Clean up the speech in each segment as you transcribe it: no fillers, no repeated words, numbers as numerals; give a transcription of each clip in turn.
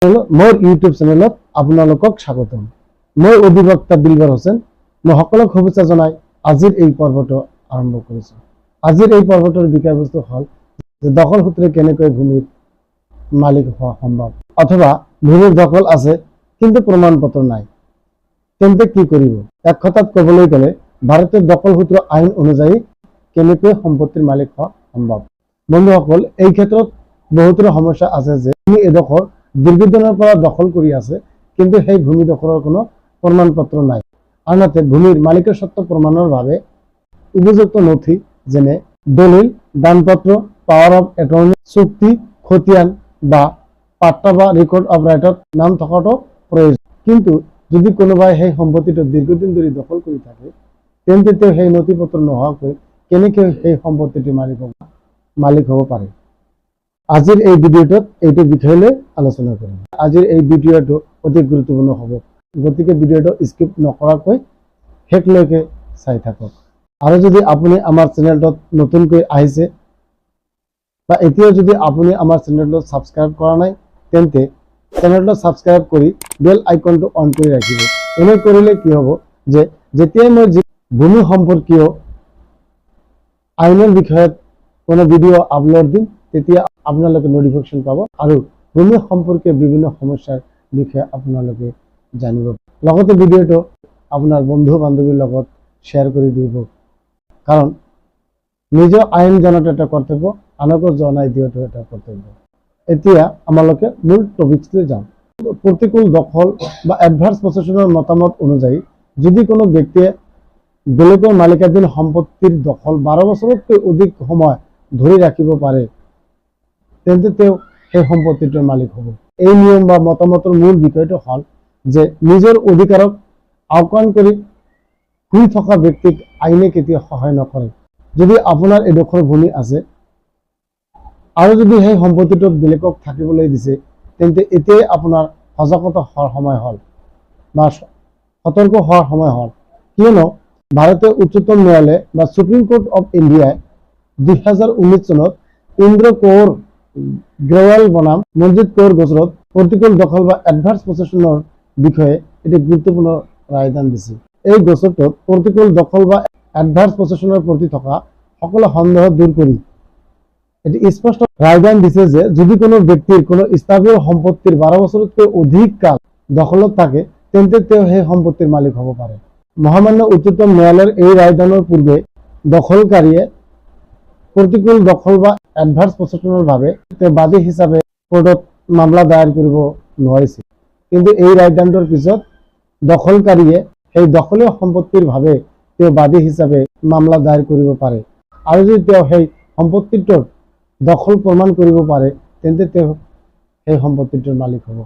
মোৰ ইউটিউব চেনেলত আপোনালোকক স্বাগতম। মই অধিবক্তা দিলবাৰ হোসেন। মই সকলক শুভেচ্ছা জনাই আজিৰ এই পৰ্বটো আৰম্ভ কৰিছোঁ। আজিৰ এই পৰ্বটোৰ বিষয়বস্তু হ'ল যে দখল সূত্ৰে কেনেকৈ ভূমিৰ মালিক হোৱা সম্ভৱ, অথবা ভূমিৰ দখল আছে কিন্তু প্ৰমাণপত্ৰ নাই, তেন্তে কি কৰিব। এক কথাত ক'বলৈ গ'লে ভাৰতীয় দখল সূত্ৰ আইন অনুযায়ী কেনেকৈ সম্পত্তিৰ মালিক হোৱা সম্ভৱ। বন্ধুসকল, এই ক্ষেত্ৰত বহুতো সমস্যা আছে যে ভূমি এডোখৰ দীৰ্ঘদিনৰ পৰা দখল কৰি আছে, কিন্তু সেই ভূমি দখলৰ কোনো প্ৰমাণপত্ৰ নাই। আনহাতে ভূমিৰ মালিকৰ সত্ত্ব প্ৰমাণৰ বাবে উপযুক্ত নথি যেনে দলিল, দানপত্ৰ, পাৱাৰ অফ এটৰ্নি, চুক্তি, খতিয়ান বা পাট্টা বা ৰেকৰ্ড অফ ৰাইটত নাম থকাটো প্ৰয়োজন। কিন্তু যদি কোনোবাই সেই সম্পত্তিটো দীৰ্ঘদিন ধৰি দখল কৰি থাকে, তেন্তে তেওঁ সেই নথিপত্ৰ নোহোৱাকৈ কেনেকৈ সেই সম্পত্তিটিৰ মালিক হ'ব পাৰে। আজিৰ এই ভিডিঅ'টোত এইটো বিষয় লৈ আলোচনা কৰিম। আজিৰ এই ভিডিঅ'টো অতি গুৰুত্বপূৰ্ণ হ'ব, গতিকে ভিডিঅ'টো স্কিপ নকৰাকৈ শেষলৈকে চাই থাকক। আৰু যদি আপুনি আমাৰ চেনেলটোত নতুনকৈ আহিছে বা এতিয়াও যদি আপুনি আমাৰ চেনেলটো ছাবস্ক্ৰাইব কৰা নাই, তেন্তে চেনেলটো ছাবস্ক্ৰাইব কৰি বেল আইকনটো অন কৰি ৰাখিব। এনে কৰিলে কি হ'ব যে যেতিয়াই মই ভূমি সম্পৰ্কীয় আইনৰ বিষয়ত কোনো ভিডিঅ' আপলোড দিম, তেতিয়া আপোনালোকে নটিফিকেশ্যন পাব আৰু ভূমি সম্পৰ্কীয় বিভিন্ন সমস্যাৰ বিষয়ে আপোনালোকে জানিব। লগতে ভিডিঅ'টো আপোনাৰ বন্ধু বান্ধৱীৰ লগত শ্বেয়াৰ কৰি দিব, কাৰণ নিজৰ আইন জনাটো এটা কৰ্তব্য, আনকো জনাই দিয়াটো এটা কৰ্তব্য। এতিয়া আমালোকে মূল টপিকলৈ যাওঁ। প্ৰতিকূল দখল বা এডভাৰ্ছ পছেছনৰ মতামত অনুযায়ী যদি কোনো ব্যক্তিয়ে বেলেগৰ মালিকাধীন সম্পত্তিৰ দখল 12 বছৰতকৈ অধিক সময় ধৰি ৰাখিব পাৰে, তেন্তে তেওঁ সেই সম্পত্তিটোৰ মালিক হ'ব। এই নিয়ম বা মতামতৰ মূল বিষয়টো হ'ল যে নিজৰ অধিকাৰক আওকাণ কৰি শুই থকা ব্যক্তিক আইনে কেতিয়াও সহায় নকৰে। যদি আপোনাৰ এডোখৰ ভূমি আছে আৰু যদি সেই সম্পত্তিটোত বেলেগক থাকিবলৈ দিছে, তেন্তে এতিয়াই আপোনাৰ সজাগতা হোৱাৰ সময় হ'ল বা সতৰ্ক হোৱাৰ সময় হ'ল, কিয়নো ভাৰতীয় উচ্চতম ন্যায়ালয় বা সুপ্ৰিম কোৰ্ট অফ ইণ্ডিয়াই 2019 চনত ইন্দ্ৰ কৌৰ গ্ৰেৱাল বনাম মনজিত কৌৰ গোচৰত প্ৰতিকূল দখল বা এডভাৰ্ছ পছেছনৰ বিষয়ে এটি গুৰুত্বপূৰ্ণ ৰায়দান দিছে। এই গোচৰটোত প্ৰতিকূল দখল বা এডভাৰ্ছ পছেছনৰ প্ৰতি থকা সকলো সন্দেহ দূৰ কৰি এটি স্পষ্ট ৰায়দান দিছে যে যদি কোনো ব্যক্তিৰ কোনো স্থাবীয় সম্পত্তিৰ 12 বছৰতকৈ অধিক কাল দখলত থাকে, তেন্তে তেওঁ সেই সম্পত্তিৰ মালিক হ'ব পাৰে। মহামান্য উচ্চতম ন্যায়ালয়ৰ এই ৰায়দানৰ পূৰ্বে দখলকাৰীয়ে প্ৰতিকূল দখল বা এডভাৰ্ছ পছেছনৰ বাবে তেওঁ বাদী হিচাপে কোৰ্টত মামলা দায়েৰ কৰিব নোৱাৰিছিল, কিন্তু এই ৰায়দানটোৰ পিছত দখলকাৰীয়ে সেই দখলীয় সম্পত্তিৰ বাবে তেওঁ বাদী হিচাপে মামলা দায়েৰ কৰিব পাৰে, আৰু যদি তেওঁ সেই সম্পত্তিটোৰ দখল প্ৰমাণ কৰিব পাৰে, তেন্তে তেওঁ সেই সম্পত্তিটোৰ মালিক হ'ব।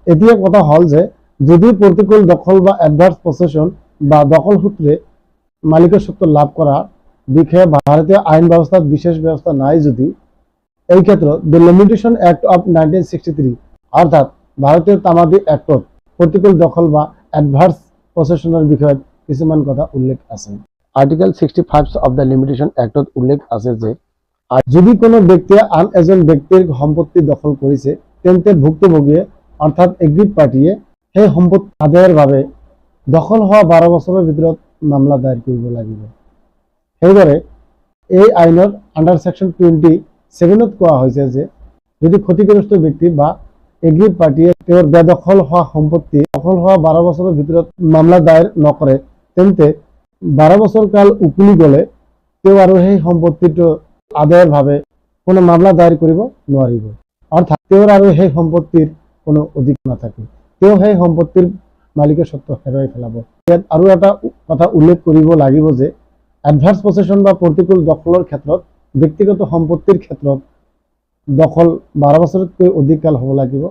এতিয়া কথা হ'ল যে যদি প্ৰতিকূল দখল বা এডভাৰ্ছ পছেছন বা দখল সূত্ৰে মালিকৰ স্বত্ব লাভ কৰাৰ বিষয়ে ভাৰতীয় আইন ব্যৱস্থাত বিশেষ ব্যৱস্থা নাই যদিও এই ক্ষেত্ৰত দ্য লিমিটেশ্যন এক্ট অফ 1963 অৰ্থাৎ ভাৰতীয় তামাদি এক্টত প্ৰতিকূল দখল বা এডভাৰ্ছ পছেছনৰ বিষয়ত কিছুমান কথা উল্লেখ আছে। আৰ্টিকেল 65 অফ দ্য লিমিটেশ্যন এক্টত উল্লেখ আছে যে যদি কোনো ব্যক্তিয়ে আন এজন ব্যক্তিৰ সম্পত্তি দখল কৰিছে, তেন্তে ভুক্তভোগীয়ে অৰ্থাৎ এগ্ৰিড পাৰ্টিয়ে সেই সম্পত্তি আদায়ৰ বাবে দখল হোৱা 12 বছৰৰ ভিতৰত মামলা দায়েৰ কৰিব লাগিব। সেইদৰে এই আইনৰ আণ্ডাৰ ছেকশ্যন 27ত কোৱা হৈছে যে যদি ক্ষতিগ্ৰস্ত ব্যক্তি বা এগ্ৰিড পাৰ্টিয়ে তেওঁৰ বেদখল হোৱা সম্পত্তি দখল হোৱা 12 বছৰৰ ভিতৰত মামলা দায়েৰ নকৰে, তেন্তে 12 বছৰ কাল উকলি গ'লে তেওঁ আৰু সেই সম্পত্তিটো আদায়ৰ বাবে কোনো মামলা দায়েৰ কৰিব নোৱাৰিব, অৰ্থাৎ তেওঁৰ আৰু সেই সম্পত্তিৰ কোনো অধিকাৰ নাথাকে, তেওঁ সেই সম্পত্তিৰ মালিকৰ স্বত্ব হেৰুৱাই পেলাব। ইয়াত আৰু এটা কথা উল্লেখ কৰিব লাগিব যে এডভাৰ্ছ পছেছন বা প্ৰতিকূল দখলৰ ক্ষেত্ৰত ব্যক্তিগত সম্পত্তিৰ ক্ষেত্ৰত দখল 12 বছৰতকৈ অধিক কাল হ'ব লাগিব,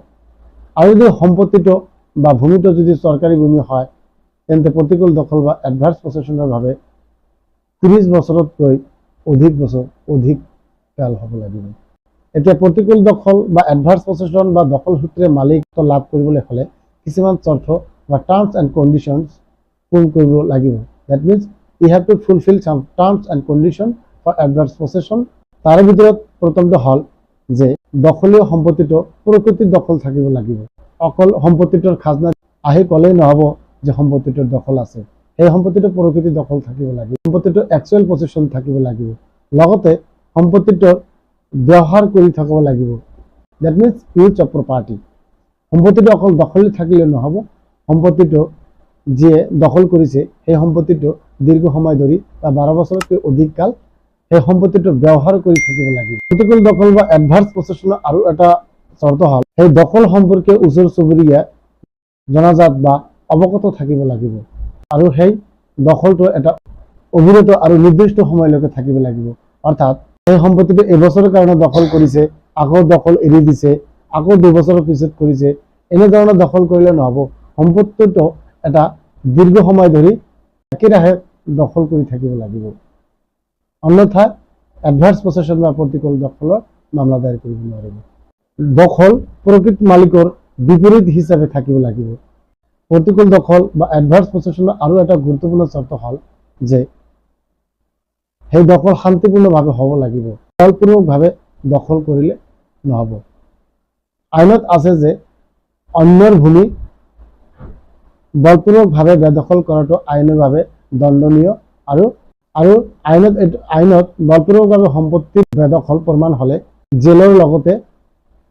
আৰু যদি সম্পত্তিটো বা ভূমিটো যদি চৰকাৰী ভূমি হয়, তেন্তে প্ৰতিকূল দখল বা এডভাৰ্ছ পছেছনৰ বাবে 30 বছৰতকৈ অধিক কাল হ'ব লাগিব। এতিয়া প্ৰতিকূল দখল বা এডভাৰ্ছ পছেছন বা দখল সূত্ৰে মালিকত্ব লাভ কৰিবলৈ হ'লে কিছুমান চৰ্ত বা টাৰ্মছ এণ্ড কণ্ডিশ্যনছ পূৰণ কৰিব লাগিব। That means you have to fulfill some terms and conditions for adverse possession. তার ভিতৰত প্ৰথমটো হ'ল যে দখলীয় সম্পত্তিটো প্ৰকৃতিৰ দখল থাকিব লাগিব, অকল সম্পত্তিটোৰ খাজনা আহি ক'লেই নহ'ব যে সম্পত্তিটোৰ দখল আছে। সেই সম্পত্তিটোৰ প্ৰকৃতি দখল থাকিব লাগিব, সম্পত্তিটোৰ একচুৱেল পজিশ্যন থাকিব লাগিব, লগতে সম্পত্তিটোৰ ব্যৱহাৰ কৰি থাকিব লাগিব। That means use of property. সম্পত্তিটো অকল দখল থাকিলে নহ'ব, সম্পত্তিটো যিয়ে দখল কৰিছে সেই সম্পত্তিটো দীৰ্ঘ সময় ধৰি বা 12 বছৰতকৈ অধিক কাল সেই সম্পত্তিটো ব্যৱহাৰ কৰি থাকিব লাগিব। প্ৰতিকূল দখল বা এডভাৰ্ছ পছেশ্যনৰ আৰু এটা চৰ্ত হ'ল সেই দখল সম্পৰ্কে ওচৰ চুবুৰীয়া জনাজাত বা অৱগত থাকিব লাগিব আৰু সেই দখলটো এটা অবিৰত আৰু নিৰ্দিষ্ট সময়লৈকে থাকিব লাগিব। অৰ্থাৎ সেই সম্পত্তিটো এবছৰৰ কাৰণে দখল কৰিছে, আকৌ দখল এৰি দিছে, আকৌ 2 বছৰৰ পিছত কৰিছে, এনেধৰণৰ দখল কৰিলে নহ'ব। সম্পত্তিটো এটা দীৰ্ঘ সময় ধৰি একেৰাহে দখল কৰি থাকিব লাগিব, অন্যথা এডভাৰ্ছ পছেশ্যন বা প্ৰতিকূল দখলৰ মামলা দায়েৰ কৰিব নোৱাৰিব। দখল প্ৰকৃত মালিকৰ বিপৰীত হিচাপে থাকিব লাগিব। প্ৰতিকূল দখল বা এডভাৰ্ছ পছেশ্যনৰ আৰু এটা গুৰুত্বপূৰ্ণ চৰ্ত হ'ল যে সেই দখল শান্তিপূৰ্ণভাৱে হ'ব লাগিব, বলপূৰ্বকভাৱে দখল কৰিলে নহ'ব। আইনত আছে যে অন্যৰ ভূমি বলপূৰ্বকভাৱে বেদখল কৰাটো আইনভাৱে দণ্ডনীয় আৰু আইনত বলপূৰ্বকভাৱে সম্পত্তিৰ বেদখল প্ৰমাণ হ'লে জেলৰ লগতে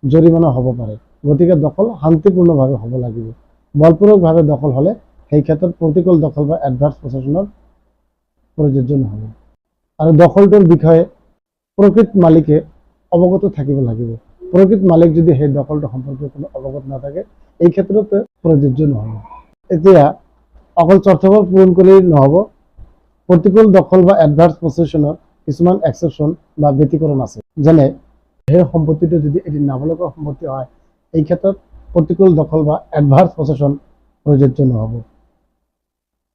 জৰিমনা হ'ব পাৰে। গতিকে দখল শান্তিপূৰ্ণভাৱে হ'ব লাগিব। বলপূৰ্বকভাৱে দখল হ'লে সেই ক্ষেত্ৰত প্ৰতিকূল দখল বা এডভাৰ্ছ পছেশ্যনৰ প্ৰযোজ্য নহ'ব। আৰু দখলটোৰ বিষয়ে প্ৰকৃত মালিকে অৱগত থাকিব লাগিব। প্ৰকৃত মালিক যদি সেই দখলটো সম্পৰ্কে কোনো অৱগত নাথাকে এই ক্ষেত্ৰত প্ৰযোজ্য নহ'ব। এতিয়া অকল চৰ্তবোৰ পূৰণ কৰি নহ'ব, প্ৰতিকূল দখল বা এডভাৰ্ছ পছেশ্যনৰ কিছুমান এক্সেপশ্যন বা ব্যতিক্ৰম আছে। যেনে সেই সম্পত্তিটো যদি এটি নাবালকৰ সম্পত্তি হয় এই ক্ষেত্ৰত প্ৰতিকূল দখল বা এডভাৰ্ছ পছেশ্যন প্ৰযোজ্য নহ'ব।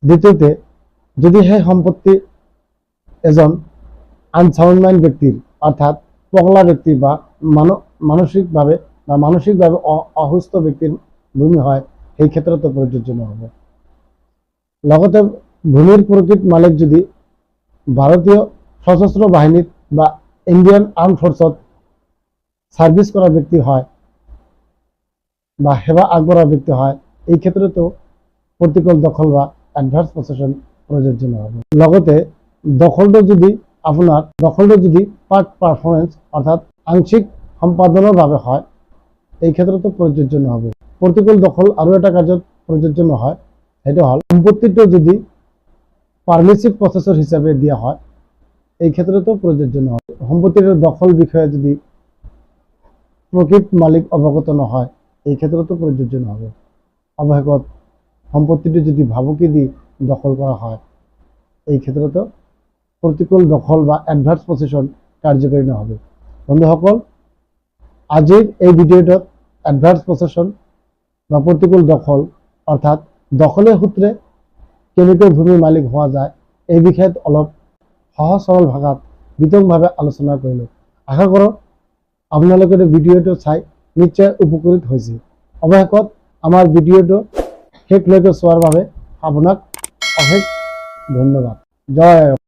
দ্বিতীয়তে, যদি সেই সম্পত্তি এজন আনচাউণ্ড মাইণ্ড ব্যক্তিৰ অৰ্থাৎ পগলা ব্যক্তি বা মানসিকভাৱে অসুস্থ ব্যক্তিৰ ভূমি হয় সেই ক্ষেত্ৰতো প্ৰযোজ্য নহ'ব। লগতে ভূমিৰ প্ৰকৃত মালিক যদি ভাৰতীয় সশস্ত্ৰ বাহিনীত বা ইণ্ডিয়ান আৰ্ম ফ'ৰ্চত ছাৰ্ভিচ কৰা ব্যক্তি হয় বা সেৱা আগবঢ়োৱা ব্যক্তি হয় এই ক্ষেত্ৰতো প্ৰতিকূল দখল বা এডভাৰ্ছ পছেশ্যন প্ৰযোজ্য নহ'ব। লগতে দখলটো যদি পাৰ্ট পাৰফৰ্মেঞ্চ অৰ্থাৎ আংশিক সম্পাদনৰ বাবে হয় এই ক্ষেত্ৰতো প্ৰযোজ্য নহ'ব। প্ৰতিকূল দখল আৰু এটা কাৰ্যত প্ৰযোজ্য নহয়, সেইটো হ'ল সম্পত্তিটো যদি পাৰ্মিছিভ প্ৰচেছৰ হিচাপে দিয়া হয় এই ক্ষেত্ৰতো প্ৰযোজ্য নহয়। সম্পত্তিৰ দখল বিষয়ে যদি প্ৰকৃত মালিক অৱগত নহয় এই ক্ষেত্ৰতো প্ৰযোজ্য নহ'ব। অৱশেষত সম্পত্তিটো যদি ভাবুকি দি দখল কৰা হয় এই ক্ষেত্ৰতো প্ৰতিকূল দখল বা এডভাৰ্ছ পছেশ্যন কাৰ্যকৰী নহ'ব। বন্ধুসকল, আজিৰ এই ভিডিঅ'টোত এডভাৰ্ছ পছেশ্যন বা প্ৰতিকূল দখল অৰ্থাৎ দখলৰ সূত্ৰে কেনেকৈ ভূমিৰ মালিক হোৱা যায় এই বিষয়ত অলপ সহজ সৰল ভাষাত বিতংভাৱে আলোচনা কৰিলোঁ। আশা কৰোঁ আপোনালোকে ভিডিঅ'টো চাই নিশ্চয় উপকৃত হৈছে। অৱশেষত আমাৰ ভিডিঅ'টো শেষলৈকে চোৱাৰ বাবে আপোনাক অশেষ ধন্যবাদ। জয়